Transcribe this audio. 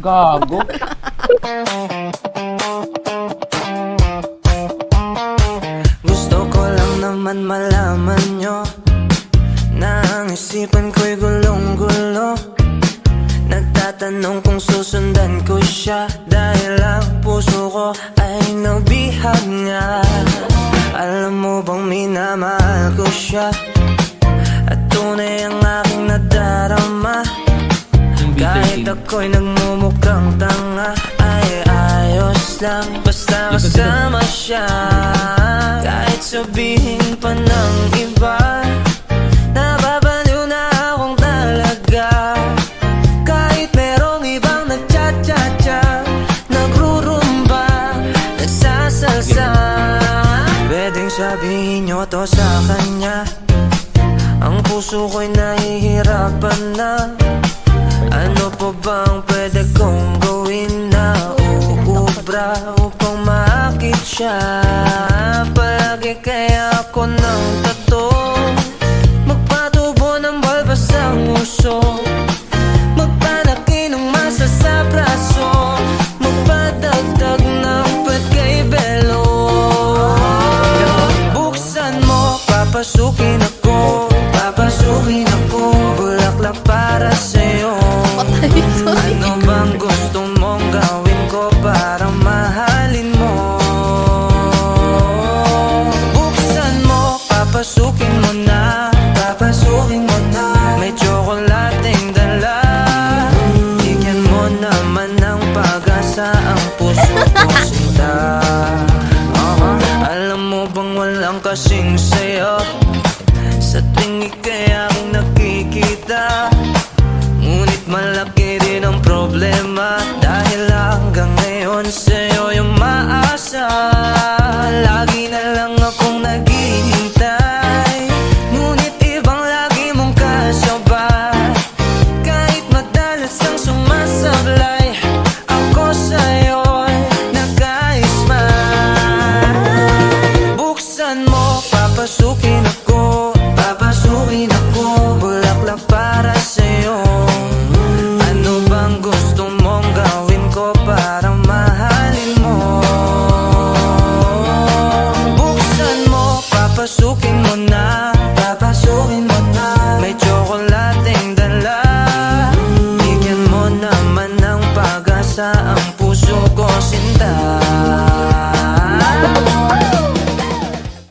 Gago. Gusto ko lang naman malaman nyo na ang isipan ko'y gulong-gulo. Nagtatanong kung susundan ko siya dahil ang puso ko ay nabihag nga. Alam mo bang minamahal ko siya at tunay ang aking nadarama. Kahit ako'y nagmumukhang tanga ay ayos lang basta kasama siya. Kahit sabihin pa ng iba, nababaliw na akong talaga. Kahit merong ibang nagcha-cha-cha, nagrurumba, nagsasalsa. Pwedeng sabihin nyo to sa kanya, ang puso ko'y nahihirapan na. Ano pa bang pwede kong gawin na uubra upang maakit siya? Palagi kaya ako ng tato, magpatubo ng balbas ang uso, magpanaki ng masa sa braso, magpadagdag ng pet kay Belo. Buksan mo, papasukin ako, papasukin ako, bulaklak para sa'yo. Ano bang gusto mong gawin ko para mahalin mo? Buksan mo, papasukin mo na, papasukin mo na. May tsokolating dala, bigyan mo naman ng pag-asa ang puso ko sinta. Alam mo bang walang kasing sayo sa tuwing ika'y aking nakikita? Ngunit malaki rin ang problema